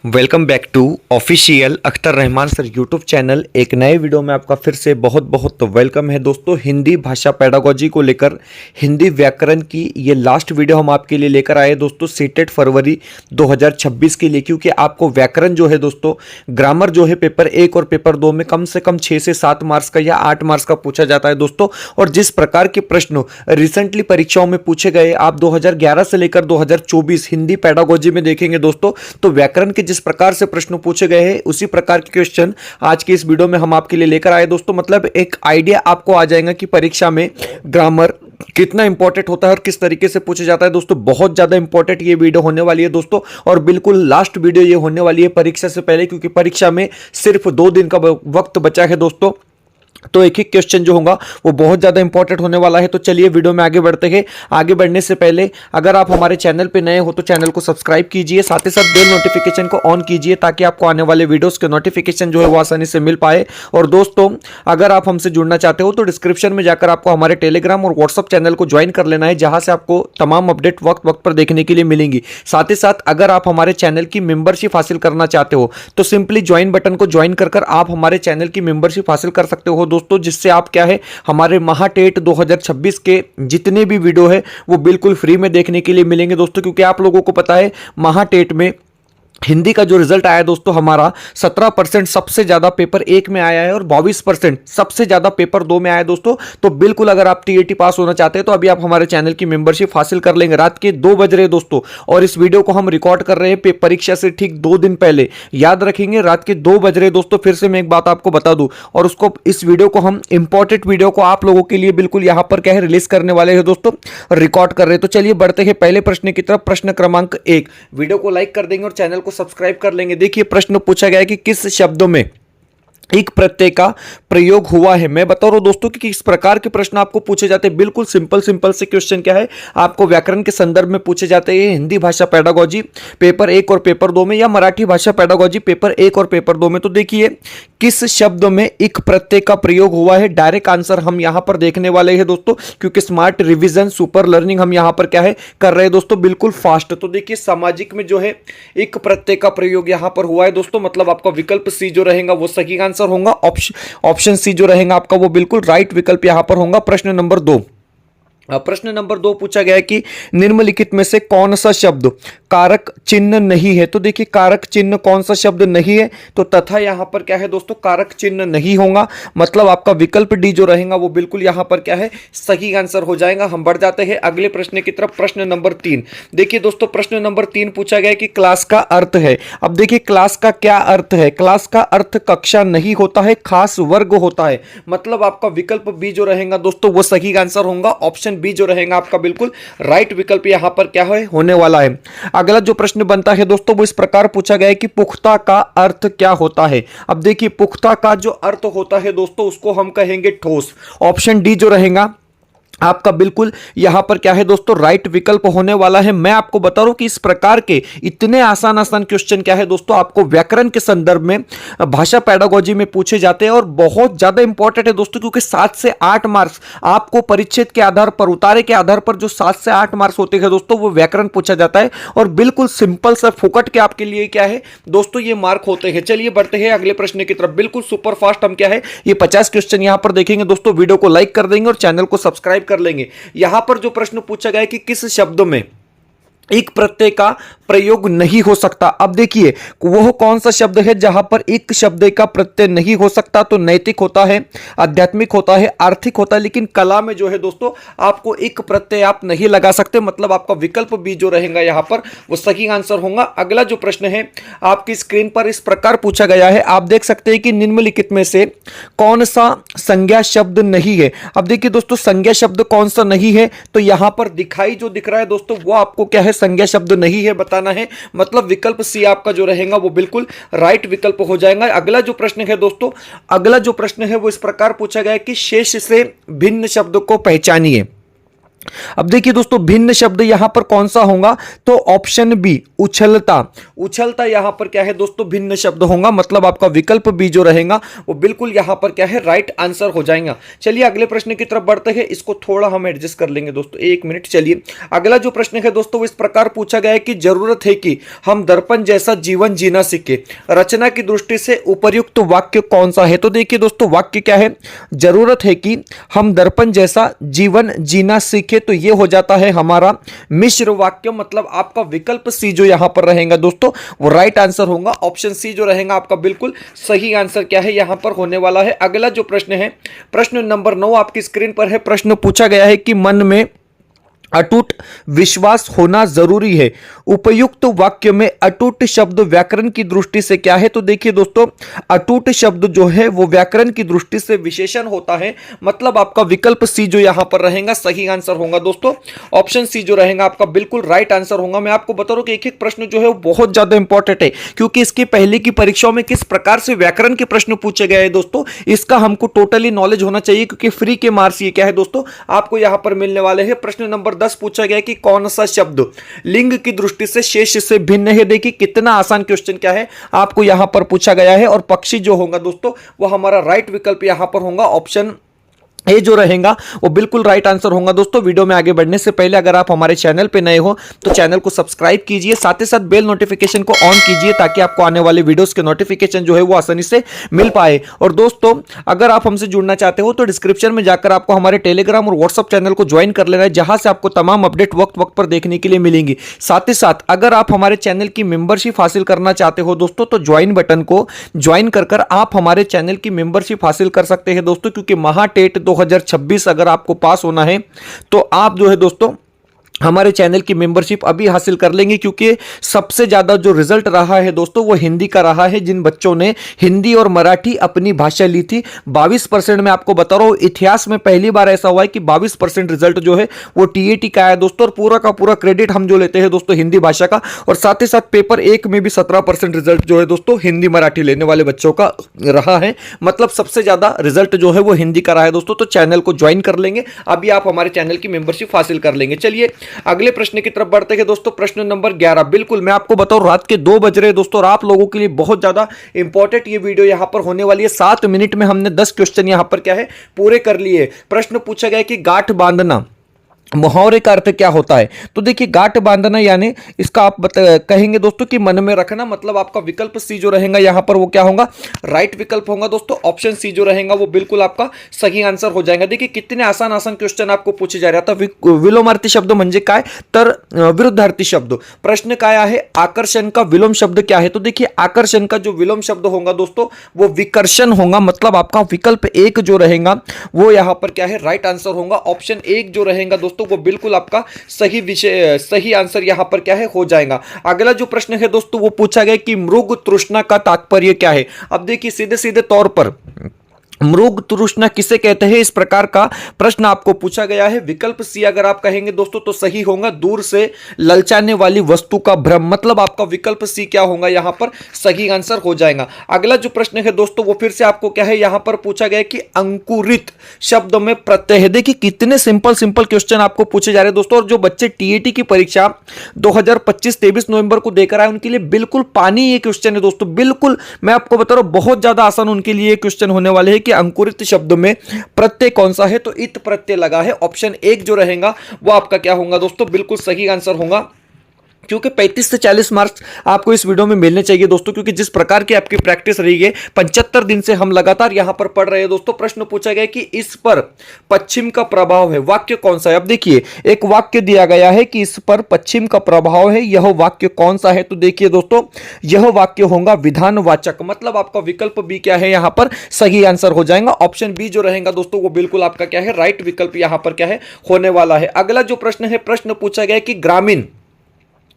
Welcome back to official Akhtar Rahman sir YouTube channel. एक नए video में आपका फिर से बहुत बहुत वेलकम है दोस्तों। हिंदी भाषा पेडागोजी को लेकर हिंदी व्याकरण की ये लास्ट वीडियो हम आपके लिए लेकर आए दोस्तों सीटेट फरवरी 2026 के लिए, क्योंकि आपको व्याकरण जो है दोस्तों, ग्रामर जो है पेपर 1 और पेपर 2 में कम से कम 6 से 7 मार्क्स का या 8 मार्क्स का पूछा जाता है दोस्तों। और जिस प्रकार के प्रश्न रिसेंटली परीक्षाओं में पूछे गए, आप 2011 से लेकर 2024 हिंदी पेडागोजी में देखेंगे दोस्तों, तो व्याकरण के जिस प्रकार से प्रश्न पूछे गए हैं उसी प्रकार के क्वेश्चन आज की इस वीडियो में हम आपके लिए लेकर आए दोस्तों। मतलब एक आइडिया आपको आ जाएगा कि परीक्षा में ग्रामर कितना इंपॉर्टेंट होता है और किस तरीके से पूछा जाता है दोस्तों। बहुत ज्यादा इंपॉर्टेंट ये वीडियो होने वाली है दोस्तों, और बिल्कुल लास्ट वीडियो ये होने वाली है परीक्षा से पहले, क्योंकि परीक्षा में सिर्फ 2 दिन का वक्त बचा है दोस्तों। तो एक एक क्वेश्चन जो होगा वो बहुत ज्यादा इंपॉर्टेंट होने वाला है। तो चलिए वीडियो में आगे बढ़ते हैं। आगे बढ़ने से पहले अगर आप हमारे चैनल पे नए हो तो चैनल को सब्सक्राइब कीजिए, साथ ही साथ बेल नोटिफिकेशन को ऑन कीजिए ताकि आपको आने वाले वीडियोस के नोटिफिकेशन जो है वो आसानी से मिल पाए। और दोस्तों, अगर आप हमसे जुड़ना चाहते हो तो डिस्क्रिप्शन में जाकर आपको हमारे टेलीग्राम और व्हाट्सअप चैनल को ज्वाइन कर लेना है, जहां से आपको तमाम अपडेट वक्त वक्त पर देखने के लिए मिलेंगी। साथ ही साथ अगर आप हमारे चैनल की मेंबरशिप हासिल करना चाहते हो तो सिंपली ज्वाइन बटन को ज्वाइन कर आप हमारे चैनल की मेंबरशिप हासिल कर सकते हो दोस्तों, जिससे आप क्या है हमारे महाटेट 2026 के जितने भी वीडियो है वो बिल्कुल फ्री में देखने के लिए मिलेंगे दोस्तों। क्योंकि आप लोगों को पता है महाटेट में हिंदी का जो रिजल्ट आया दोस्तों हमारा 17% सबसे ज्यादा पेपर 1 में आया है और 22% सबसे ज्यादा पेपर 2 में आया है दोस्तों। तो बिल्कुल अगर आप टीएटी पास होना चाहते हैं तो अभी आप हमारे चैनल की मेंबरशिप हासिल कर लेंगे। रात के 2 बज रहे हैं दोस्तों, और इस वीडियो को हम रिकॉर्ड कर रहे हैं परीक्षा से ठीक 2 दिन पहले। याद रखेंगे, रात के 2 बज रहे दोस्तों। फिर से मैं एक बात आपको बता दूं, और उसको इस वीडियो को हम इंपॉर्टेंट वीडियो को आप लोगों के लिए बिल्कुल यहां पर क्या है रिलीज करने वाले हैं दोस्तों, रिकॉर्ड कर रहे हैं। तो चलिए बढ़ते हैं पहले प्रश्न की तरफ। प्रश्न क्रमांक 1, वीडियो को लाइक कर देंगे और चैनल को सब्सक्राइब कर लेंगे। देखिए प्रश्न पूछा गया है कि किस शब्दों में एक प्रत्यय का प्रयोग हुआ है। मैं बता रहा हूं दोस्तों कि किस प्रकार के प्रश्न आपको पूछे जाते हैं। बिल्कुल सिंपल से क्वेश्चन क्या है आपको व्याकरण के संदर्भ में पूछे जाते हैं। हिंदी भाषा पेडागोजी पेपर 1 और पेपर 2 में, या मराठी भाषा पेडागोजी पेपर 1 और पेपर 2 में। तो देखिए किस शब्द में एक प्रत्यय का प्रयोग हुआ है। डायरेक्ट आंसर हम यहां पर देखने वाले हैं दोस्तों, क्योंकि स्मार्ट रिवीजन सुपर लर्निंग हम यहां पर क्या है कर रहे हैं दोस्तों, बिल्कुल फास्ट। तो देखिए सामाजिक में जो है एक प्रत्यय का प्रयोग यहां पर हुआ है दोस्तों। मतलब आपका विकल्प सी जो रहेगा वो सही आंसर होगा। ऑप्शन सी जो रहेगा आपका वो बिल्कुल राइट विकल्प यहां पर होगा। प्रश्न नंबर 2, प्रश्न नंबर 2 पूछा गया है कि निम्नलिखित में से कौन सा शब्द कारक चिन्ह नहीं है। तो देखिए कारक चिन्ह कौन सा शब्द नहीं है, तो तथा यहां पर क्या है दोस्तों कारक चिन्ह नहीं होगा। मतलब आपका विकल्प डी जो रहेगा वो बिल्कुल यहां पर क्या है सही आंसर हो जाएगा। हम बढ़ जाते हैं अगले प्रश्न की तरफ। प्रश्न नंबर 3, देखिए दोस्तों प्रश्न नंबर 3 पूछा गया है कि क्लास का अर्थ है। अब देखिए क्लास का क्या अर्थ है। क्लास का अर्थ कक्षा नहीं होता है, खास वर्ग होता है। मतलब आपका विकल्प बी जो रहेगा दोस्तों वो सही आंसर होगा। ऑप्शन बी जो रहेगा आपका बिल्कुल राइट विकल्प यहां पर क्या है होने वाला है। अगला जो प्रश्न बनता है दोस्तों वो इस प्रकार पूछा गया है कि पुख्ता का अर्थ क्या होता है। अब देखिए पुख्ता का जो अर्थ होता है दोस्तों उसको हम कहेंगे ठोस। ऑप्शन डी जो रहेगा आपका बिल्कुल यहां पर क्या है दोस्तों राइट विकल्प होने वाला है। मैं आपको बता रहा हूं कि इस प्रकार के इतने आसान क्वेश्चन क्या है दोस्तों आपको व्याकरण के संदर्भ में भाषा पेडागोजी में पूछे जाते हैं, और बहुत ज्यादा इंपॉर्टेंट है दोस्तों, क्योंकि 7 से 8 मार्क्स आपको परिच्छेद के आधार पर, उतारे के आधार पर जो 7 से 8 मार्क्स होते हैं दोस्तों वो व्याकरण पूछा जाता है। और बिल्कुल सिंपल सा फुकट के आपके लिए क्या है दोस्तों ये मार्क होते हैं। चलिए बढ़ते हैं अगले प्रश्न की तरफ। बिल्कुल सुपर फास्ट हम क्या है ये 50 क्वेश्चन यहां पर देखेंगे दोस्तों। वीडियो को लाइक कर देंगे और चैनल को सब्सक्राइब कर लेंगे। यहां पर जो प्रश्न पूछा गया है कि किस शब्द में एक प्रत्यय का प्रयोग नहीं हो सकता। अब देखिए वह कौन सा शब्द है जहां पर एक शब्द का प्रत्यय नहीं हो सकता। तो नैतिक होता है, आध्यात्मिक होता है, आर्थिक होता है, लेकिन कला में जो है दोस्तों आपको एक प्रत्यय आप नहीं लगा सकते। मतलब आपका विकल्प बी जो रहेगा यहां पर वो सही आंसर होगा। अगला जो प्रश्न है आपकी स्क्रीन पर इस प्रकार पूछा गया है, आप देख सकते हैं कि निम्नलिखित में से कौन सा संज्ञा शब्द नहीं है। अब देखिए दोस्तों संज्ञा शब्द कौन सा नहीं है, तो यहां पर दिखाई जो दिख रहा है दोस्तों वो आपको क्या है संज्ञा शब्द नहीं है बताना है। मतलब विकल्प सी आपका जो रहेगा वो बिल्कुल राइट विकल्प हो जाएगा। अगला जो प्रश्न है दोस्तों, अगला जो प्रश्न है वो इस प्रकार पूछा गया है कि शेष से भिन्न शब्द को पहचानिए। अब देखिए दोस्तों, भिन्न शब्द यहां पर कौन सा होगा, तो ऑप्शन बी उछलता। उछलता यहां पर क्या है दोस्तों, भिन्न शब्द होगा, मतलब आपका विकल्प बी जो रहेगा वो बिल्कुल यहां पर क्या है, राइट आंसर हो जाएगा। चलिए अगले प्रश्न की तरफ बढ़ते हैं, इसको थोड़ा हम एडजस्ट कर लेंगे दोस्तों, एक मिनट। चलिए अगला जो प्रश्न है दोस्तों वो इस प्रकार पूछा गया है कि जरूरत है कि हम दर्पण जैसा जीवन जीना सीखे, रचना की दृष्टि से उपयुक्त वाक्य कौन सा है। तो देखिए दोस्तों, वाक्य क्या है, जरूरत है कि हम दर्पण जैसा जीवन जीना सीखे, तो ये हो जाता है हमारा मिश्र वाक्य, मतलब आपका विकल्प सी जो यहां पर रहेगा दोस्तों वो राइट आंसर होगा। ऑप्शन सी जो रहेगा आपका बिल्कुल सही आंसर क्या है यहां पर होने वाला है। अगला जो प्रश्न है, प्रश्न नंबर 9 आपकी स्क्रीन पर है। प्रश्न पूछा गया है कि मन में अटूट विश्वास होना जरूरी है, उपयुक्त वाक्य में अटूट शब्द व्याकरण की दृष्टि से क्या है। तो देखिए दोस्तों, अटूट शब्द जो है वो व्याकरण की दृष्टि से विशेषण होता है, मतलब आपका विकल्प सी जो यहां पर रहेगा सही आंसर होगा दोस्तों। ऑप्शन सी जो रहेगा आपका बिल्कुल राइट आंसर होगा। मैं आपको बता रहा हूं कि एक एक प्रश्न जो है वो बहुत ज्यादा इंपॉर्टेंट है, क्योंकि इसके पहले की परीक्षाओं में किस प्रकार से व्याकरण के प्रश्न पूछे गए हैं दोस्तों, इसका हमको टोटली नॉलेज होना चाहिए, क्योंकि फ्री के मार्क्स ये क्या है दोस्तों आपको यहां पर मिलने वाले हैं। प्रश्न नंबर 10 पूछा गया कि कौन सा शब्द लिंग की दृष्टि से शेष से भिन्न है। देखिए कितना आसान क्वेश्चन क्या है आपको यहां पर पूछा गया है, और पक्षी जो होगा दोस्तों वो हमारा राइट विकल्प यहां पर होगा, ऑप्शन ए जो रहेगा वो बिल्कुल राइट आंसर होगा दोस्तों। वीडियो में आगे बढ़ने से पहले अगर आप हमारे चैनल पे नए हो तो चैनल को सब्सक्राइब कीजिए, साथ ही साथ बेल नोटिफिकेशन को ऑन कीजिए, ताकि आपको आने वाले वीडियोस के नोटिफिकेशन जो है वो आसानी से मिल पाए। और दोस्तों, अगर आप हमसे जुड़ना चाहते हो तो डिस्क्रिप्शन में जाकर आपको हमारे टेलीग्राम और व्हाट्सअप चैनल को ज्वाइन कर लेना है, जहां से आपको तमाम अपडेट वक्त वक्त पर देखने के लिए मिलेंगी। साथ ही साथ अगर आप हमारे चैनल की मेंबरशिप हासिल करना चाहते हो दोस्तों, तो ज्वाइन बटन को ज्वाइन कर आप हमारे चैनल की मेंबरशिप हासिल कर सकते हैं दोस्तों, क्योंकि महाटेट 2026 अगर आपको पास होना है तो आप जो है दोस्तों हमारे चैनल की मेंबरशिप अभी हासिल कर लेंगे, क्योंकि सबसे ज्यादा जो रिजल्ट रहा है दोस्तों वो हिंदी का रहा है। जिन बच्चों ने हिंदी और मराठी अपनी भाषा ली थी 22%, में आपको बता रहा हूं इतिहास में पहली बार ऐसा हुआ है कि 22% रिजल्ट जो है वो टीएटी का आया दोस्तों, और पूरा का पूरा क्रेडिट हम जो लेते हैं दोस्तों हिंदी भाषा का। और साथ ही साथ पेपर 1 में भी 17% रिजल्ट जो है दोस्तों हिंदी मराठी लेने वाले बच्चों का रहा है, मतलब सबसे ज्यादा रिजल्ट जो है वो हिंदी का रहा है दोस्तों। तो चैनल को ज्वाइन कर लेंगे, अभी आप हमारे चैनल की मेंबरशिप हासिल कर लेंगे। चलिए अगले प्रश्न की तरफ बढ़ते हैं दोस्तों। प्रश्न नंबर 11, बिल्कुल मैं आपको बताऊं रात के 2 बज रहे दोस्तों, और आप लोगों के लिए बहुत ज्यादा इंपॉर्टेंट ये वीडियो यहां पर होने वाली है। 7 मिनट में हमने 10 क्वेश्चन यहां पर क्या है पूरे कर लिए। प्रश्न पूछा गया कि गांठ बांधना मुहावरे का अर्थ क्या होता है। तो देखिए गांठ बांधना यानी इसका आप कहेंगे दोस्तों कि मन में रखना, मतलब आपका विकल्प सी जो रहेगा यहां पर वो क्या होगा, राइट विकल्प होगा दोस्तों। ऑप्शन सी जो रहेगा वो बिल्कुल आपका सही आंसर हो जाएगा। देखिए कितने आसान आसान क्वेश्चन आपको पूछे जा रहे हैं। विलोमार्थी शब्द म्हणजे काय, तर विरुद्धार्थी शब्द। प्रश्न काय आहे, आकर्षण का विलोम शब्द क्या है। तो देखिए आकर्षण का जो विलोम शब्द होगा दोस्तों वो विकर्षण होगा, मतलब आपका विकल्प 1 जो रहेगा वो यहां पर क्या है राइट आंसर होगा। ऑप्शन 1 जो रहेगा दोस्तों वो बिल्कुल आपका सही विषय सही आंसर यहां पर क्या है हो जाएगा। अगला जो प्रश्न है दोस्तों वो पूछा गया कि मृग तृष्णा का तात्पर्य क्या है। अब देखिए सीधे सीधे तौर पर मृग तृष्णा किसे कहते हैं, इस प्रकार का प्रश्न आपको पूछा गया है। विकल्प सी अगर आप कहेंगे दोस्तों तो सही होगा, दूर से ललचाने वाली वस्तु का भ्रम, मतलब आपका विकल्प सी क्या होगा यहां पर सही आंसर हो जाएगा। अगला जो प्रश्न है दोस्तों वो फिर से आपको क्या है यहां पर पूछा गया कि अंकुरित शब्द में प्रत्यय है। देखिए कितने सिंपल सिंपल क्वेश्चन आपको पूछे जा रहे हैं दोस्तों, और जो बच्चे टीएटी की परीक्षा 2025-23 नवंबर को देकर आए उनके लिए बिल्कुल पानी ये क्वेश्चन है दोस्तों, बिल्कुल मैं आपको बता रहा हूं बहुत ज्यादा आसान उनके लिए क्वेश्चन होने वाले हैं कि अंकुरित शब्द में प्रत्यय कौन सा है। तो इत प्रत्यय लगा है, ऑप्शन 1 जो रहेगा वो आपका क्या होगा दोस्तों बिल्कुल सही आंसर होगा, क्योंकि 35 से 40 मार्क्स आपको इस वीडियो में मिलने चाहिए दोस्तों, क्योंकि जिस प्रकार की आपकी प्रैक्टिस रही है 75 दिन से हम लगातार यहां पर पढ़ रहे हैं दोस्तों। प्रश्न पूछा गया कि इस पर पश्चिम का प्रभाव है, वाक्य कौन सा है। अब देखिए एक वाक्य दिया गया है कि इस पर पश्चिम का प्रभाव है, यह वाक्य कौन सा है। तो देखिए दोस्तों यह वाक्य होगा विधानवाचक, मतलब आपका विकल्प बी क्या है यहां पर सही आंसर हो जाएगा। ऑप्शन बी जो रहेगा दोस्तों वो बिल्कुल आपका क्या है राइट विकल्प यहां पर क्या है होने वाला है। अगला जो प्रश्न है, प्रश्न पूछा गया कि ग्रामीण,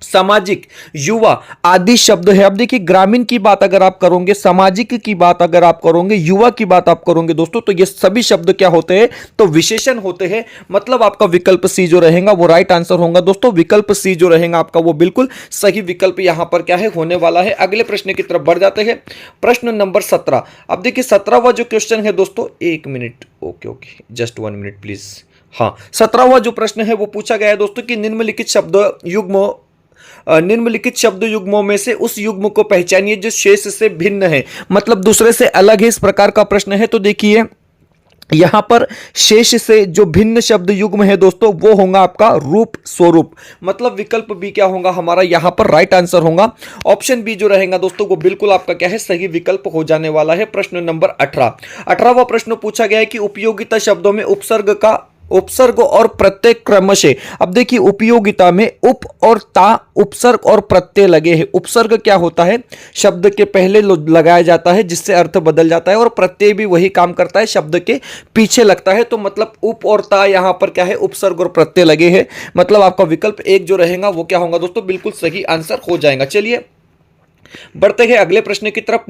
सामाजिक, युवा आदि शब्द है। अब देखिए ग्रामीण की बात अगर आप करोगे, सामाजिक की बात अगर आप करोगे, युवा की बात आप करोगे दोस्तों, तो ये सभी शब्द क्या होते हैं तो विशेषण होते हैं, मतलब आपका विकल्प सी जो रहेगा वो राइट आंसर होगा दोस्तों। विकल्प सी जो रहेगा आपका वो बिल्कुल सही विकल्प यहां पर क्या है होने वाला है। अगले प्रश्न की तरफ बढ़ जाते हैं। प्रश्न नंबर 17। अब देखिए 17वां जो क्वेश्चन है दोस्तों, 1 minute, okay just 1 minute please. हाँ, 17वां जो प्रश्न है वो पूछा गया है दोस्तों कि निम्नलिखित शब्द युग्मों में से उस युग्म को पहचानिए जो शेष से भिन्न है, मतलब दूसरे से अलग है, इस प्रकार का प्रश्न है। तो देखिए यहां पर शेष से जो भिन्न शब्द युग्म है दोस्तों वो होगा आपका रूप स्वरूप, मतलब विकल्प बी क्या होगा हमारा यहां पर राइट आंसर होगा। ऑप्शन बी जो रहेगा दोस्तों वो बिल्कुल आपका क्या है सही विकल्प हो जाने वाला है। प्रश्न नंबर 18वां प्रश्न पूछा गया है कि उपयोगिता शब्दों में उपसर्ग और प्रत्यय क्रमशः। अब देखिए उपयोगिता में उप और ता उपसर्ग और प्रत्यय लगे हैं। उपसर्ग क्या होता है, शब्द के पहले लगाया जाता है जिससे अर्थ बदल जाता है, और प्रत्यय भी वही काम करता है, शब्द के पीछे लगता है। तो मतलब उप और ता यहां पर क्या है उपसर्ग और प्रत्यय लगे हैं, मतलब आपका विकल्प एक जो रहेगा वो क्या होगा दोस्तों बिल्कुल सही आंसर हो जाएगा। चलिए बढ़ते हैं अगले प्रश्न की तरफ।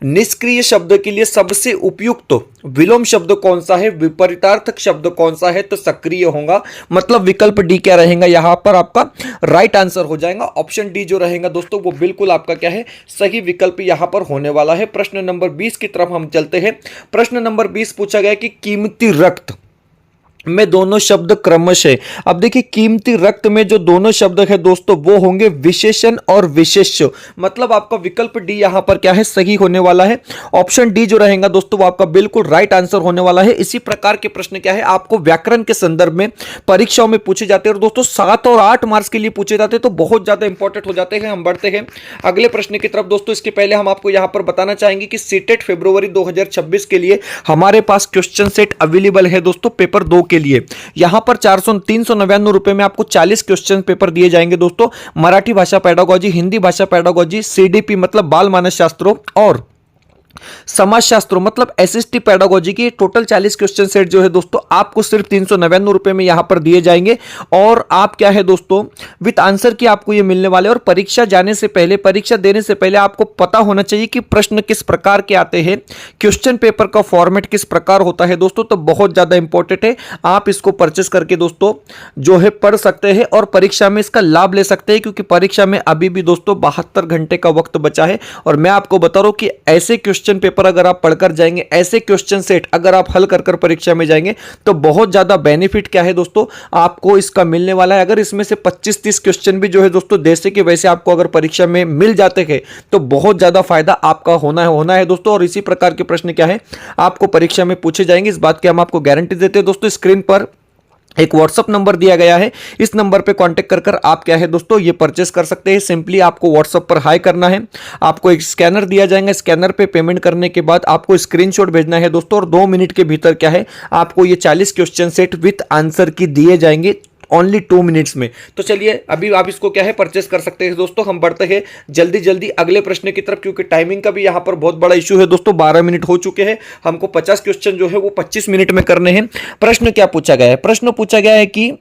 निष्क्रिय शब्द के लिए सबसे उपयुक्त विलोम शब्द कौन सा है, विपरीतार्थक शब्द कौन सा है, तो सक्रिय होगा, मतलब विकल्प डी क्या रहेगा यहां पर आपका राइट आंसर हो जाएगा। ऑप्शन डी जो रहेगा दोस्तों वो बिल्कुल आपका क्या है सही विकल्प यहां पर होने वाला है। प्रश्न नंबर 20 की तरफ हम चलते हैं। प्रश्न नंबर 20 पूछा गया कि कीमती रक्त में दोनों शब्द क्रमशः। अब देखिए कीमती रक्त में जो दोनों शब्द है दोस्तों वो होंगे विशेषण और विशेष्य, मतलब आपका विकल्प डी यहां पर क्या है सही होने वाला है। ऑप्शन डी जो रहेगा दोस्तों वो आपका बिल्कुल राइट आंसर होने वाला है। इसी प्रकार के प्रश्न क्या है आपको व्याकरण के संदर्भ में परीक्षाओं में पूछे जाते हैं, और दोस्तों 7 और 8 मार्क्स के लिए पूछे जाते हैं, तो बहुत ज्यादा इंपॉर्टेंट हो जाते हैं। हम बढ़ते हैं अगले प्रश्न की तरफ दोस्तों। इसके पहले हम आपको यहां पर बताना चाहेंगे कि सीटेट फरवरी 2026 के लिए हमारे पास क्वेश्चन सेट अवेलेबल है दोस्तों पेपर 2 के लिए। यहां पर 399 रुपए में आपको 40 क्वेश्चन पेपर दिए जाएंगे दोस्तों, मराठी भाषा पेडागोजी, हिंदी भाषा पेडागोजी, सीडीपी मतलब बाल मानस शास्त्रों, और समाजशास्त्रों मतलब एसएसटी पेडागोजी की टोटल 40 क्वेश्चन सेट जो है दोस्तों आपको सिर्फ 399 रुपए में यहां पर दिए जाएंगे। और आप क्या है दोस्तों विद आंसर की आपको ये मिलने वाले, और परीक्षा जाने से पहले, परीक्षा देने से पहले आपको पता होना चाहिए कि प्रश्न किस प्रकार के आते हैं, क्वेश्चन पेपर का फॉर्मेट किस प्रकार होता है दोस्तों, तो बहुत ज्यादा इंपॉर्टेंट है। आप इसको परचेस करके दोस्तों जो है पढ़ सकते हैं और परीक्षा में इसका लाभ ले सकते हैं, क्योंकि परीक्षा में अभी भी दोस्तों 72 घंटे का वक्त बचा है। और मैं आपको बता रहा हूं कि ऐसे क्वेश्चन पेपर अगर आप पढ़कर जाएंगे, ऐसे क्वेश्चन सेट अगर आप हल कर परीक्षा में जाएंगे, तो बहुत ज्यादा बेनिफिट क्या है दोस्तों आपको इसका मिलने वाला है। अगर इसमें से 25-30 क्वेश्चन भी जो है दोस्तों जैसे कि वैसे आपको अगर परीक्षा में मिल जाते हैं तो बहुत ज्यादा फायदा आपका होना है दोस्तों। और इसी प्रकार के प्रश्न क्या है आपको परीक्षा में पूछे जाएंगे, इस बात की हम आपको गारंटी देते हैं दोस्तों। स्क्रीन पर एक व्हाट्सअप नंबर दिया गया है, इस नंबर पे कांटेक्ट कर आप क्या है दोस्तों ये परचेस कर सकते हैं। सिंपली आपको व्हाट्सअप पर हाई करना है, आपको एक स्कैनर दिया जाएगा, स्कैनर पे पेमेंट करने के बाद आपको स्क्रीनशॉट भेजना है दोस्तों, और 2 मिनट के भीतर क्या है आपको ये 40 क्वेश्चन सेट विथ आंसर की दिए जाएंगे ओनली 2 मिनट्स में। तो चलिए अभी आप इसको क्या है परचेस कर सकते हैं दोस्तों। हम बढ़ते हैं जल्दी जल्दी अगले प्रश्न की तरफ, क्योंकि टाइमिंग का भी यहां पर बहुत बड़ा इशू है दोस्तों। 12 मिनट हो चुके हैं, हमको 50 क्वेश्चन जो है वो 25 मिनट में करने हैं। प्रश्न क्या पूछा गया है, प्रश्न पूछा गया है कि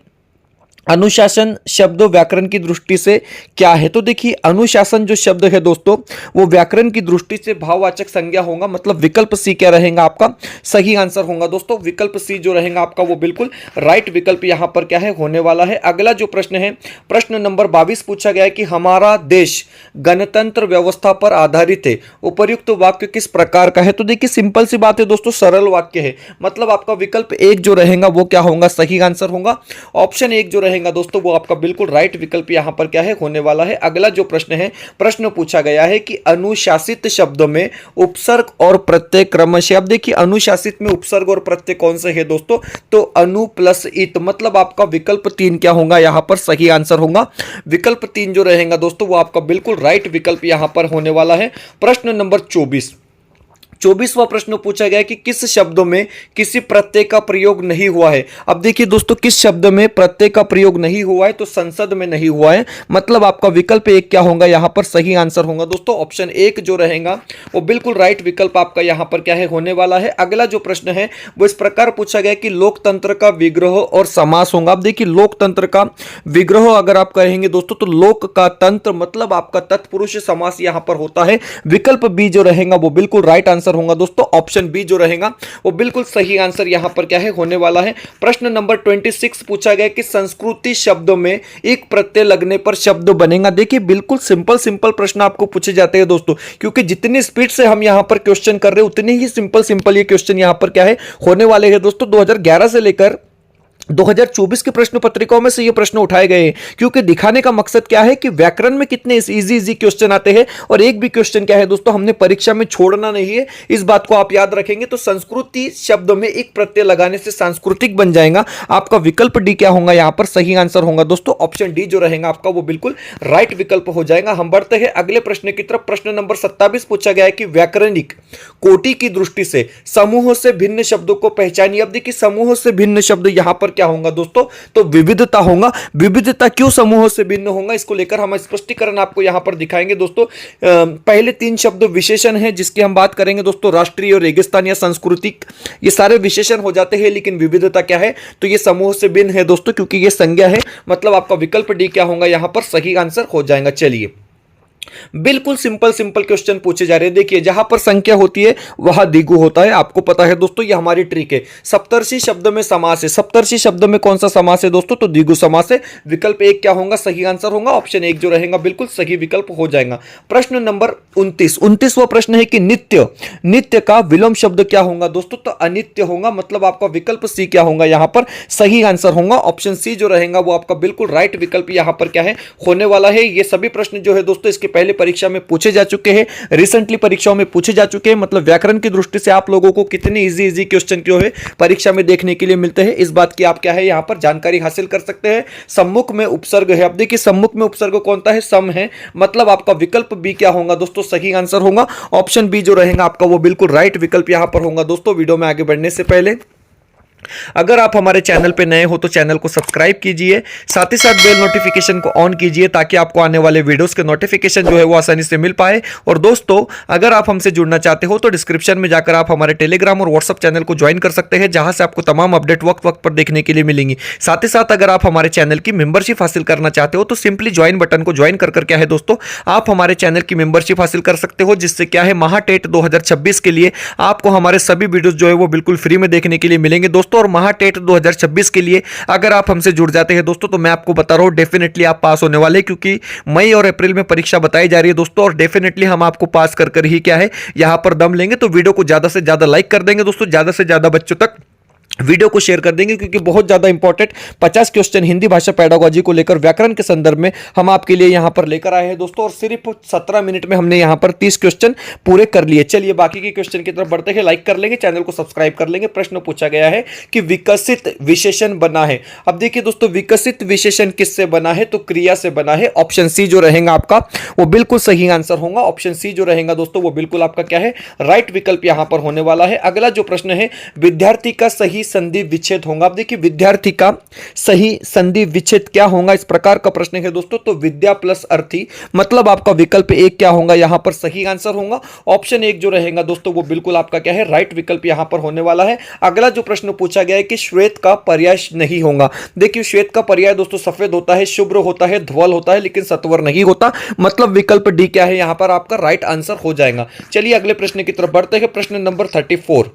अनुशासन शब्द व्याकरण की दृष्टि से क्या है। तो देखिए अनुशासन जो शब्द है दोस्तों वो व्याकरण की दृष्टि से भाववाचक संज्ञा होगा, मतलब विकल्प सी क्या रहेगा आपका सही आंसर होगा दोस्तों। विकल्प सी जो रहेगा आपका वो बिल्कुल राइट विकल्प यहां पर क्या है होने वाला है। अगला जो प्रश्न है प्रश्न नंबर 22 पूछा गया है कि हमारा देश गणतंत्र व्यवस्था पर आधारित है, उपर्युक्त वाक्य किस प्रकार का है। तो देखिए सिंपल सी बात है दोस्तों, सरल वाक्य है, मतलब आपका विकल्प एक जो रहेगा वो क्या होगा सही आंसर होगा। ऑप्शन एक जो दोस्तों वो आपका बिल्कुल राइट विकल्प यहां पर क्या है होने वाला है। अगला जो प्रश्न है प्रश्न पूछा गया है कि अनुशासित शब्दों में उपसर्ग और प्रत्यय क्रमशः। अब देखिए अनुशासित में उपसर्ग और प्रत्यय कौन से है दोस्तों, तो अनु प्लस इत, मतलब आपका विकल्प 3 क्या होगा यहां पर सही आंसर होगा। विकल्प 3 जो रहेगा दोस्तों वो आपका बिल्कुल राइट विकल्प यहां पर होने वाला है। प्रश्न नंबर 24वां प्रश्न पूछा गया कि किस शब्दों में किसी प्रत्यय का प्रयोग नहीं हुआ है। अब देखिए दोस्तों किस शब्द में प्रत्यय का प्रयोग नहीं हुआ है, तो संसद में नहीं हुआ है, मतलब आपका विकल्प एक क्या होगा यहां पर सही आंसर होगा दोस्तों। ऑप्शन एक जो रहेगा वो बिल्कुल राइट विकल्प आपका यहां पर क्या है होने वाला है। अगला जो प्रश्न है वो इस प्रकार पूछा गया कि लोकतंत्र का विग्रह और समास होगा। अब देखिए लोकतंत्र का विग्रह अगर आप कहेंगे दोस्तों तो लोक का तंत्र, मतलब आपका तत्पुरुष समास यहां पर होता है। विकल्प बी जो रहेगा वो बिल्कुल राइट आंसर आंसर होगा दोस्तों ऑप्शन बी जो रहेगा वो बिल्कुल सही आंसर यहां पर क्या है होने वाला है। प्रश्न नंबर 26 पूछा गया कि संस्कृति शब्दों में एक प्रत्यय लगने पर शब्द बनेगा। देखिए बिल्कुल सिंपल सिंपल प्रश्न आपको पूछे जाते हैं दोस्तों, क्योंकि जितनी स्पीड से हम यहां पर क्वेश्चन कर रहे हैं उतने ही सिंपल सिंपल ये क्वेश्चन यहां पर क्या है होने वाले हैं दोस्तों। 2011 से लेकर 2024 के प्रश्न पत्रिकाओं में से ये प्रश्न उठाए गए हैं, क्योंकि दिखाने का मकसद क्या है कि व्याकरण में कितने इजी इजी क्वेश्चन आते हैं और एक भी क्वेश्चन क्या है दोस्तों हमने परीक्षा में छोड़ना नहीं है। इस बात को आप याद रखेंगे। तो संस्कृति शब्द में एक प्रत्यय लगाने से सांस्कृतिक बन जाएगा। आपका विकल्प डी क्या होगा यहां पर सही आंसर होगा दोस्तों ऑप्शन डी जो रहेगा आपका वो बिल्कुल राइट विकल्प हो जाएगा। हम बढ़ते हैं अगले प्रश्न की तरफ। प्रश्न नंबर 27 पूछा गया है कि व्याकरणिक कोटि की दृष्टि से समूहों से भिन्न शब्दों को पहचानिए। अब देखिए समूहों से भिन्न शब्द यहां पर क्या होगा दोस्तों, तो विविधता होगा। विविधता क्यों समूहों से भिन्न होगा इसको लेकर हम स्पष्टीकरण आपको यहां पर दिखाएंगे दोस्तों। पहले 3 शब्द विशेषण हैं जिसकी हम बात करेंगे दोस्तों, राष्ट्रीय और रेगिस्तान या सांस्कृतिक, ये सारे विशेषण हो जाते हैं। लेकिन विविधता क्या है, तो ये समूह से भिन्न है दोस्तों, क्योंकि ये संज्ञा है। मतलब आपका विकल्प डी क्या होगा यहां पर सही आंसर हो जाएगा। चलिए बिल्कुल सिंपल सिंपल क्वेश्चन पूछे जा रहे हैं। देखिए जहां पर संख्या होती है वहां द्विगु होता है, आपको पता है दोस्तों, ये हमारी ट्रिक है। सप्तर्षि शब्द में समास है, सप्तर्षि शब्द में कौन सा समास है दोस्तों, तो द्विगु समास है। विकल्प एक क्या होगा सही आंसर होगा ऑप्शन एक जो रहेगा बिल्कुल सही विकल्प हो जाएगा। प्रश्न नंबर 29वां प्रश्न है कि नित्य, नित्य का विलोम शब्द क्या होगा दोस्तों, तो अनित्य होगा। मतलब आपका विकल्प सी क्या होगा यहां पर सही आंसर होगा ऑप्शन सी जो रहेगा वो आपका बिल्कुल राइट विकल्प यहां पर क्या है होने वाला है। ये सभी प्रश्न जो है दोस्तों इसके पहले परीक्षा में पूछे जा चुके हैं, रिसेंटली परीक्षाओं में पूछे जा चुके हैं। मतलब व्याकरण की दृष्टि से आप लोगों को कितने इजी इजी क्वेश्चन क्यों है परीक्षा में देखने के लिए मिलते हैं, इस बात की आप क्या है यहां पर जानकारी हासिल कर सकते हैं। सम्मुख में उपसर्ग है। अब देखिए सम्मुख में उपसर्ग कौन सा है, सम है। मतलब आपका विकल्प बी क्या होगा दोस्तों सही आंसर होगा ऑप्शन बी जो रहेगा आपका वो बिल्कुल राइट विकल्प यहां पर होगा। दोस्तों वीडियो में आगे बढ़ने से पहले अगर आप हमारे चैनल पे नए हो तो चैनल को सब्सक्राइब कीजिए, साथ ही साथ बेल नोटिफिकेशन को ऑन कीजिए ताकि आपको आने वाले वीडियोस के नोटिफिकेशन जो है वो आसानी से मिल पाए। और दोस्तों अगर आप हमसे जुड़ना चाहते हो तो डिस्क्रिप्शन में जाकर आप हमारे टेलीग्राम और व्हाट्सअप चैनल को ज्वाइन कर सकते हैं, जहां से आपको तमाम अपडेट वक्त वक्त पर देखने के लिए मिलेंगी। साथ ही साथ अगर आप हमारे चैनल की मेंबरशिप हासिल करना चाहते हो तो सिंपली ज्वाइन बटन को ज्वाइन कर क्या है दोस्तों आप हमारे चैनल की मेंबरशिप हासिल कर सकते हो, जिससे क्या है महाटेट 2026 के लिए आपको हमारे सभी वीडियोस जो है वो बिल्कुल फ्री में देखने के लिए मिलेंगे दोस्तों। और महाटेट 2026 के लिए अगर आप हमसे जुड़ जाते हैं दोस्तों तो मैं आपको बता रहा हूं डेफिनेटली आप पास होने वाले, क्योंकि मई और अप्रैल में परीक्षा बताई जा रही है दोस्तों, और डेफिनेटली हम आपको पास कर ही क्या है यहां पर दम लेंगे। तो वीडियो को ज्यादा से ज्यादा लाइक कर देंगे दोस्तों, ज्यादा से ज्यादा बच्चों तक वीडियो को शेयर कर देंगे, क्योंकि बहुत ज्यादा इंपॉर्टेंट 50 क्वेश्चन हिंदी भाषा पेडागोजी को लेकर व्याकरण के संदर्भ में हम आपके लिए यहां पर लेकर आए हैं दोस्तों। और सिर्फ 17 मिनट में हमने यहां पर 30 क्वेश्चन पूरे कर लिए। चलिए बाकी के क्वेश्चन की तरफ बढ़ते हैं, लाइक कर लेंगे, चैनल को सब्सक्राइब कर लेंगे। प्रश्न पूछा गया है कि विकसित विशेषण बना है। अब देखिए दोस्तों विकसित विशेषण किससे बना है, तो क्रिया से बना है। ऑप्शन सी जो रहेगा आपका वो बिल्कुल सही आंसर होगा। ऑप्शन सी जो रहेगा दोस्तों वो बिल्कुल आपका क्या है राइट विकल्प यहां पर होने वाला है। अगला जो प्रश्न है विद्यार्थी का सही संधि विच्छेद होगा। अब देखिए विद्यार्थी का सही संधि विच्छेद क्या होगा, इस प्रकार का प्रश्न है दोस्तों। तो विद्या प्लस अर्थी, मतलब आपका विकल्प एक क्या होगा यहां पर सही आंसर होगा। ऑप्शन एक जो रहेगा दोस्तों वो बिल्कुल आपका क्या है राइट विकल्प यहां पर होने वाला है। अगला जो प्रश्न पूछा गया है कि श्वेत का पर्याय नहीं होगा। देखिए श्वेत का पर्याय दोस्तों सफेद होता है, शुभ्र होता है, धवल होता है, लेकिन सत्वर नहीं होता। मतलब विकल्प डी क्या है यहां पर आपका राइट आंसर हो जाएगा। चलिए अगले प्रश्न की तरफ बढ़ते हैं। प्रश्न नंबर 34,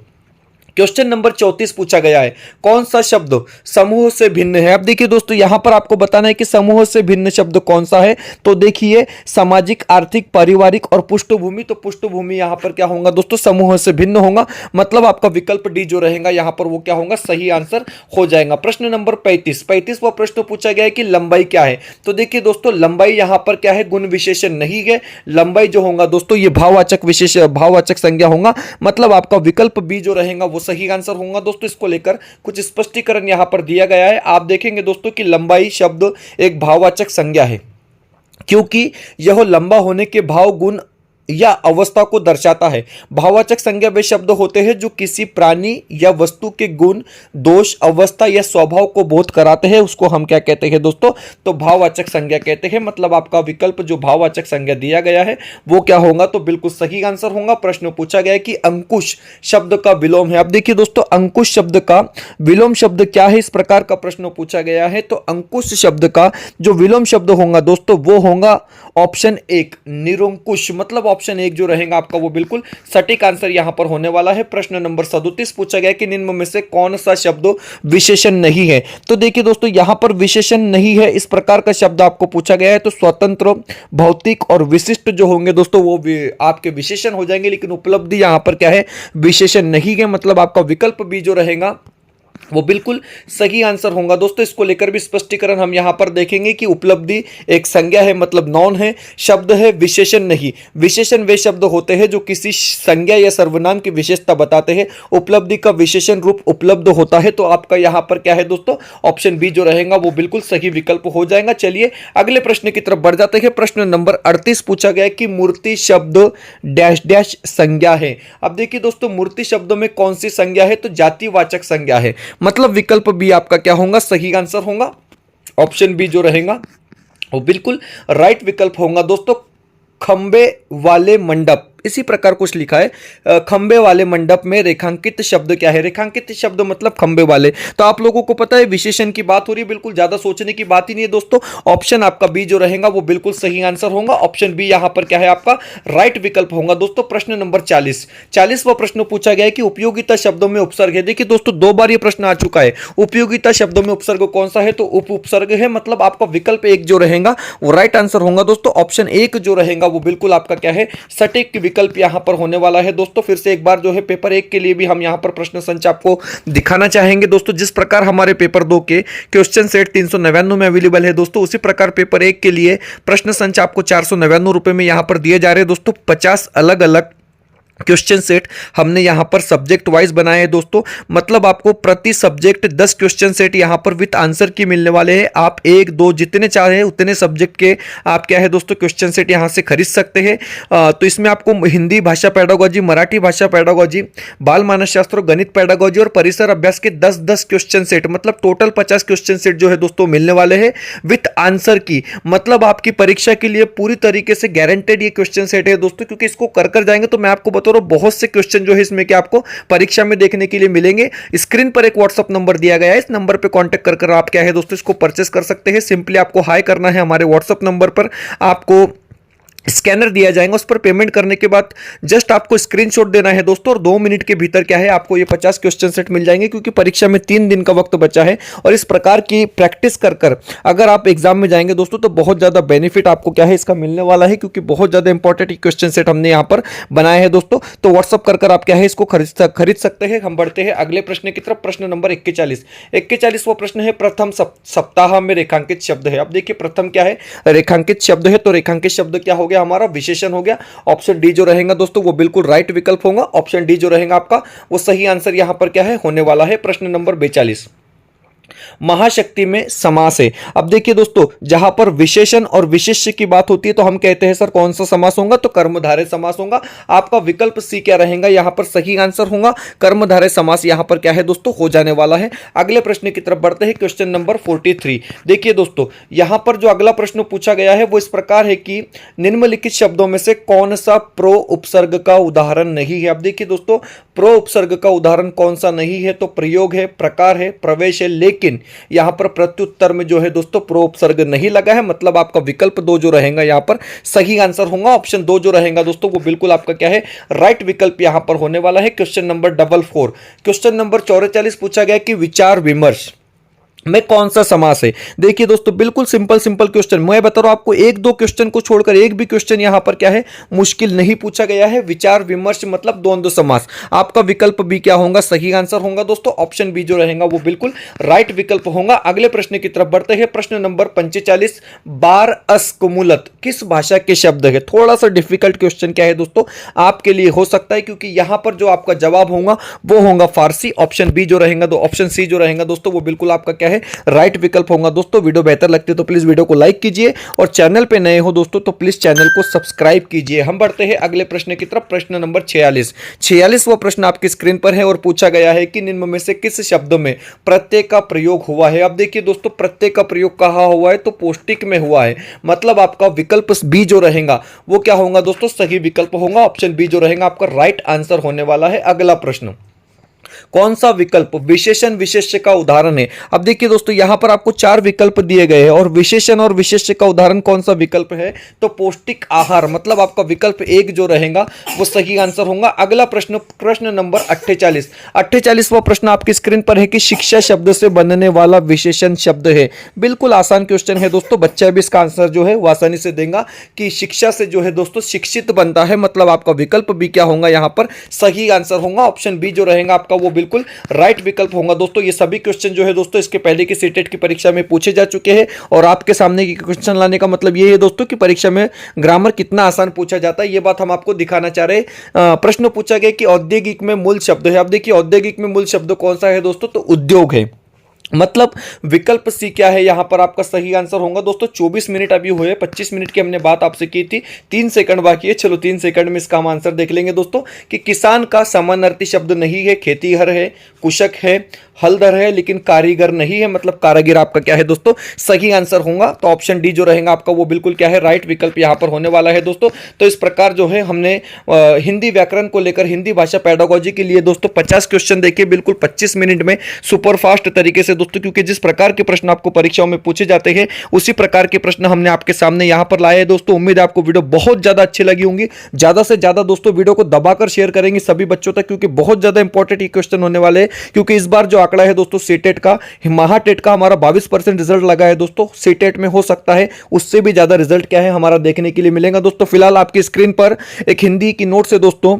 क्वेश्चन नंबर 34 पूछा गया है कौन सा शब्द समूह से भिन्न है। अब देखिए दोस्तों यहां पर आपको बताना है कि समूह से भिन्न शब्द कौन सा है। तो देखिए सामाजिक, आर्थिक, पारिवारिक और पृष्ठभूमि। तो पृष्ठभूमि यहां पर क्या होगा दोस्तों समूह से भिन्न होगा। मतलब आपका विकल्प डी जो रहेगा यहां पर वो क्या होगा सही आंसर हो जाएगा। प्रश्न नंबर 35वां प्रश्न पूछा गया है कि लंबाई क्या है। तो देखिए दोस्तों लंबाई यहां पर क्या है गुण विशेषण नहीं है। लंबाई जो होगा दोस्तों ये भाववाचक विशेष भाववाचक संज्ञा होगा। मतलब आपका विकल्प बी जो रहेगा वो सही आंसर होगा दोस्तों। इसको लेकर कुछ स्पष्टीकरण यहां पर दिया गया है। आप देखेंगे दोस्तों कि लंबाई शब्द एक भाववाचक संज्ञा है, क्योंकि यह लंबा होने के भाव, गुण या अवस्था को दर्शाता है। भाववाचक संज्ञा वे शब्द होते हैं जो किसी प्राणी या वस्तु के गुण, दोष, अवस्था या स्वभाव को बोध कराते हैं, उसको हम क्या कहते हैं दोस्तों, तो भाववाचक संज्ञा कहते हैं। मतलब आपका विकल्प जो भाववाचक संज्ञा दिया गया है वो क्या होगा, तो बिल्कुल सही आंसर होगा। प्रश्न पूछा गया है कि अंकुश शब्द का विलोम है। अब देखिए दोस्तों अंकुश शब्द का विलोम शब्द क्या है, इस प्रकार का प्रश्न पूछा गया है। तो अंकुश शब्द का जो विलोम शब्द होगा दोस्तों वो होगा ऑप्शन एक निरंकुश। मतलब ऑप्शन 1 जो रहेगा आपका वो बिल्कुल सटीक आंसर यहां पर होने वाला है। प्रश्न नंबर 37 पूछा गया कि निम्न में से कौन सा शब्द विशेषण नहीं है। तो देखिए दोस्तों यहां पर विशेषण नहीं है इस प्रकार का शब्द आपको पूछा गया है, तो स्वतंत्र, भौतिक और विशिष्ट जो होंगे दोस्तों वो आपके विशेषण हो जाएंगे, लेकिन उपलब्धि यहां पर क्या है, विशेषण नहीं है। मतलब आपका विकल्प बी जो रहेगा वो बिल्कुल सही आंसर होगा। दोस्तों इसको लेकर भी स्पष्टीकरण हम यहां पर देखेंगे कि उपलब्धि एक संज्ञा है, मतलब नॉन है, शब्द है, विशेषण नहीं। विशेषण वे शब्द होते हैं जो किसी संज्ञा या सर्वनाम की विशेषता बताते हैं। उपलब्धि का विशेषण रूप उपलब्ध होता है। तो आपका यहां पर क्या है दोस्तों, ऑप्शन बी जो रहेगा वो बिल्कुल सही विकल्प हो जाएगा। चलिए अगले प्रश्न की तरफ बढ़ जाते हैं। प्रश्न नंबर 38 पूछा गया कि मूर्ति शब्द डैश डैश संज्ञा है। अब देखिए दोस्तों मूर्ति शब्दों में कौन सी संज्ञा है, तो जातिवाचक संज्ञा है। मतलब विकल्प बी आपका क्या होगा, सही आंसर होगा। ऑप्शन बी जो रहेगा वो बिल्कुल राइट विकल्प होगा। दोस्तों खंबे वाले मंडप, इसी प्रकार कुछ लिखा है, खंबे वाले मंडप में रेखांकित शब्द क्या है, रेखांकित शब्द मतलब खंबे वाले। तो आप लोगों को पता है विशेषण की बात हो रही है, बिल्कुल ज्यादा सोचने की बात ही नहीं है दोस्तों। ऑप्शन आपका बी जो रहेगा वो बिल्कुल सही आंसर होगा। ऑप्शन बी यहां पर क्या है आपका राइट विकल्प होगा। दोस्तों प्रश्न नंबर 40वां प्रश्न पूछा गया है कि उपयोगिता शब्दों में उपसर्ग है। देखिए दोस्तों 2 बार ये प्रश्न आ चुका है। उपयोगिता शब्दों में उपसर्ग कौन सा है, तो उपसर्ग है। मतलब आपका विकल्प 1 जो रहेगा वो राइट आंसर होगा। दोस्तों ऑप्शन 1 जो रहेगा वो बिल्कुल आपका क्या है, सटीक विकल्प यहां पर होने वाला है। दोस्तों फिर से एक बार जो है पेपर 1 के लिए भी हम यहां पर प्रश्न संच आपको दिखाना चाहेंगे। दोस्तों जिस प्रकार हमारे पेपर 2 के क्वेश्चन सेट 399 में अवेलेबल है दोस्तों, उसी प्रकार पेपर 1 के लिए प्रश्न संच आपको 499 रुपए में यहां पर दिए जा रहे हैं। दोस्तों 50 अलग अलग क्वेश्चन सेट हमने यहां पर सब्जेक्ट वाइज बनाए हैं दोस्तों। मतलब आपको प्रति सब्जेक्ट 10 क्वेश्चन सेट यहां पर विद आंसर की मिलने वाले हैं। आप 1 2 जितने चाहे उतने सब्जेक्ट के आप क्या है दोस्तों क्वेश्चन सेट यहां से खरीद सकते हैं। तो इसमें आपको हिंदी भाषा पेडागोजी, मराठी भाषा पेडागोजी, बाल मानसशास्त्र, गणित पेडागोजी और परिसर अभ्यास के 10-10 क्वेश्चन सेट, मतलब टोटल 50 क्वेश्चन सेट जो है दोस्तों मिलने वाले हैं विद आंसर की। मतलब आपकी परीक्षा के लिए पूरी तरीके से गारंटेड ये क्वेश्चन सेट है दोस्तों, क्योंकि इसको कर जाएंगे तो मैं आपको तो बहुत से क्वेश्चन जो है इसमें कि आपको परीक्षा में देखने के लिए मिलेंगे। स्क्रीन पर एक व्हाट्सएप नंबर दिया गया है, इस नंबर पे कांटेक्ट कर आप क्या है दोस्तों इसको परचेस कर सकते हैं। सिंपली आपको हाई करना है हमारे व्हाट्सएप नंबर पर, आपको स्कैनर दिया जाएगा, उस पर पेमेंट करने के बाद जस्ट आपको स्क्रीनशॉट देना है दोस्तों, और 2 मिनट के भीतर क्या है आपको ये 50 क्वेश्चन सेट मिल जाएंगे। क्योंकि परीक्षा में 3 दिन का वक्त बचा है और इस प्रकार की प्रैक्टिस कर अगर आप एग्जाम में जाएंगे दोस्तों तो बहुत ज्यादा बेनिफिट आपको क्या है इसका मिलने वाला है, क्योंकि बहुत ज्यादा इंपॉर्टेंट क्वेश्चन सेट हमने यहाँ पर बनाए हैं दोस्तों। तो व्हाट्सअप कर आप क्या है इसको खरीद सकते हैं। हम बढ़ते हैं अगले प्रश्न की तरफ। प्रश्न नंबर 41वां प्रश्न है, प्रथम सप्ताह में रेखांकित शब्द है। अब देखिए प्रथम क्या है, रेखांकित शब्द है, तो रेखांकित शब्द क्या हो गया, हमारा विशेषण हो गया। ऑप्शन डी जो रहेगा दोस्तों वो बिल्कुल राइट विकल्प होगा। ऑप्शन डी जो रहेगा आपका वो सही आंसर यहां पर क्या है होने वाला है। प्रश्न नंबर 42, महाशक्ति में समास है। अब देखिए दोस्तों जहां पर विशेषण और विशेष्य की बात होती है तो हम कहते हैं सर कौन सा समास होगा, तो कर्मधारय समास होगा। आपका विकल्प सी क्या रहेगा, यहां पर सही आंसर होगा कर्मधारय समास यहां पर क्या है दोस्तों हो जाने वाला है। अगले प्रश्न की तरफ बढ़ते हैं। क्वेश्चन नंबर 43, देखिए दोस्तों यहां पर जो अगला प्रश्न पूछा गया है वो इस प्रकार है कि निम्नलिखित शब्दों में से कौन सा प्रो उपसर्ग का उदाहरण नहीं है। अब देखिए दोस्तों प्रो उपसर्ग का उदाहरण कौन सा नहीं है, तो प्रयोग है, प्रकार है, प्रवेश है, लेकिन यहां पर प्रत्युत्तर में जो है दोस्तों प्रो उपसर्ग नहीं लगा है। मतलब आपका विकल्प 2 जो रहेगा यहां पर सही आंसर होगा। ऑप्शन 2 जो रहेगा दोस्तों वो बिल्कुल आपका क्या है राइट विकल्प यहां पर होने वाला है। क्वेश्चन नंबर 44, क्वेश्चन नंबर 44 पूछा गया कि विचार विमर्श में कौन सा समास है। देखिए दोस्तों बिल्कुल सिंपल क्वेश्चन, मैं बता रहा हूं आपको 1-2 क्वेश्चन को छोड़कर एक भी क्वेश्चन यहां पर क्या है मुश्किल नहीं पूछा गया है। विचार विमर्श मतलब द्वंद्व समास। आपका विकल्प बी क्या होगा, सही आंसर होगा दोस्तों। ऑप्शन बी जो रहेगा वो बिल्कुल राइट विकल्प होगा। अगले प्रश्न की तरफ बढ़ते हैं। प्रश्न नंबर 45, बार अस्कुमुलत किस भाषा के शब्द है। थोड़ा सा डिफिकल्ट क्वेश्चन क्या है दोस्तों आपके लिए हो सकता है, क्योंकि यहां पर जो आपका जवाब होगा वो होगा फारसी। ऑप्शन बी जो रहेगा तो ऑप्शन सी जो रहेगा दोस्तों वो बिल्कुल आपका क्या है राइट विकल्प होगा। दोस्तों वीडियो बेहतर लगती है तो प्लीज वीडियो को लाइक कीजिए, और चैनल पे नए हो दोस्तों तो प्लीज चैनल को सब्सक्राइब कीजिए। हम बढ़ते हैं अगले प्रश्न की तरफ। प्रश्न नंबर 46वां प्रश्न आपकी स्क्रीन पर है और पूछा गया है कि निम्न में से किस शब्द में प्रत्यय का प्रयोग हुआ है। अब देखिए दोस्तों प्रत्यय का प्रयोग कहां हुआ है, तो पौष्टिक में हुआ है। मतलब आपका विकल्प बी जो रहेगा वो क्या होगा दोस्तों सही विकल्प होगा। ऑप्शन बी जो रहेगा आपका राइट आंसर होने वाला है। अगला प्रश्न कौन सा विकल्प विशेषण विशेष्य का उदाहरण है। अब देखिए दोस्तों, यहां पर आपको 4 विकल्प दिए गए हैं और विशेषण और विशेष्य का उदाहरण कौन सा विकल्प है, तो पौष्टिक आहार, मतलब आपका विकल्प 1 जो रहेगा वो सही आंसर होगा। अगला प्रश्न, प्रश्न नंबर 48, 48वां प्रश्न आपकी स्क्रीन पर है कि शिक्षा शब्द से बनने वाला विशेषण शब्द है। बिल्कुल आसान क्वेश्चन है दोस्तों, बच्चा भी इसका आंसर जो है वो आसानी से देगा कि शिक्षा से जो है दोस्तों शिक्षित बनता है, मतलब आपका विकल्प बी क्या होगा, यहां पर सही आंसर होगा। ऑप्शन बी जो रहेगा आपका वो बिल्कुल राइट विकल्प होगा। दोस्तों ये सभी क्वेश्चन जो है दोस्तों इसके पहले की सीटेट की परीक्षा में पूछे जा चुके हैं और आपके सामने की क्वेश्चन लाने का मतलब ये है दोस्तों कि परीक्षा में ग्रामर कितना आसान पूछा जाता है, ये बात हम आपको दिखाना चाह रहे हैं। प्रश्न पूछा गया कि औद्योगिक में मूल शब्द है। अब देखिए औद्योगिक में मूल शब्द कौन सा है दोस्तों, तो उद्योग है, मतलब विकल्प सी क्या है, यहां पर आपका सही आंसर होगा। दोस्तों 24 मिनट अभी हुए, 25 मिनट की हमने बात आपसे की थी, 3 सेकंड बाकी है। चलो 3 सेकंड में इसका हम आंसर देख लेंगे दोस्तों कि किसान का समानार्थी शब्द नहीं है, खेतीहर है, कुशक है, हलधर है, लेकिन कारीगर नहीं है, मतलब कारागिर आपका क्या है दोस्तों सही आंसर होगा। तो ऑप्शन डी जो रहेगा आपका वो बिल्कुल क्या है राइट विकल्प यहां पर होने वाला है दोस्तों। तो इस प्रकार जो है हमने हिंदी व्याकरण को लेकर हिंदी भाषा पेडागोजी के लिए दोस्तों 50 क्वेश्चन देखिए बिल्कुल 25 मिनट में सुपर फास्ट तरीके से दोस्तों, क्योंकि जिस प्रकार के प्रश्न आपको परीक्षाओं में पूछे जाते हैं उसी प्रकार के प्रश्न हमने आपके सामने यहां पर लाए हैं दोस्तों। उम्मीद है आपको वीडियो बहुत ज्यादा अच्छी लगी होंगी। ज्यादा से ज्यादा दोस्तों वीडियो को दबाकर शेयर करेंगे सभी बच्चों तक, क्योंकि बहुत ज्यादा इंपॉर्टेंट ये क्वेश्चन होने वाले हैं। क्योंकि इस बार जो आंकड़ा है दोस्तों सीटेट का, महाटेट का हमारा 22% रिजल्ट लगा है दोस्तों, सीटेट में हो सकता है उससे भी ज्यादा रिजल्ट क्या है हमारा देखने के लिए मिलेगा दोस्तों। फिलहाल आपकी स्क्रीन पर एक हिंदी की नोट से दोस्तों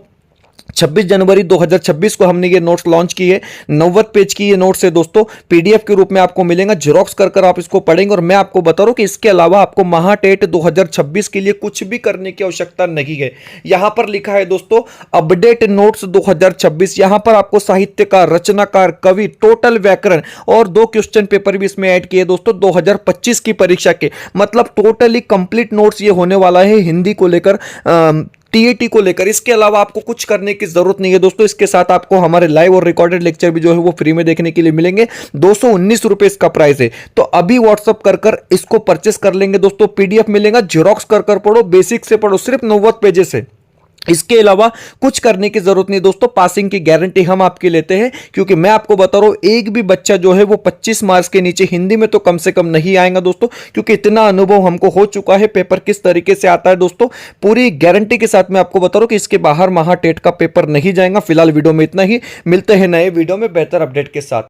26 जनवरी 2026 को हमने ये नोट्स लॉन्च किए, 90 पेज की ये नोट्स है दोस्तों, पीडीएफ के रूप में आपको मिलेगा, जेरोक्स कर आप इसको पढ़ेंगे। और मैं आपको बता रहा हूं कि इसके अलावा आपको महाटेट 2026 के लिए कुछ भी करने की आवश्यकता नहीं है। यहां पर लिखा है दोस्तों अपडेट नोट्स 2026, यहां पर आपको साहित्यकार, रचनाकार, कवि, टोटल व्याकरण और 2 क्वेश्चन पेपर भी इसमें ऐड किए दोस्तों 2025 की परीक्षा के, मतलब टोटली कंप्लीट नोट्स ये होने वाला है हिंदी को लेकर, टीएटी को लेकर। इसके अलावा आपको कुछ करने की जरूरत नहीं है दोस्तों। इसके साथ आपको हमारे लाइव और रिकॉर्डेड लेक्चर भी जो है वो फ्री में देखने के लिए मिलेंगे। 219 रुपए इसका प्राइस है, तो अभी व्हाट्सअप कर इसको परचेस कर लेंगे दोस्तों। पीडीएफ मिलेगा, जेरोक्स कर पढ़ो, बेसिक से पढ़ो, सिर्फ 90 पेजेस से। इसके अलावा कुछ करने की जरूरत नहीं दोस्तों। पासिंग की गारंटी हम आपकी लेते हैं, क्योंकि मैं आपको बता रहा हूं एक भी बच्चा जो है वो 25 मार्क्स के नीचे हिंदी में तो कम से कम नहीं आएगा दोस्तों, क्योंकि इतना अनुभव हमको हो चुका है पेपर किस तरीके से आता है दोस्तों। पूरी गारंटी के साथ मैं आपको बता रहा हूं कि इसके बाहर महाटेट का पेपर नहीं जाएगा। फिलहाल वीडियो में इतना ही, मिलते हैं नए वीडियो में बेहतर अपडेट के साथ।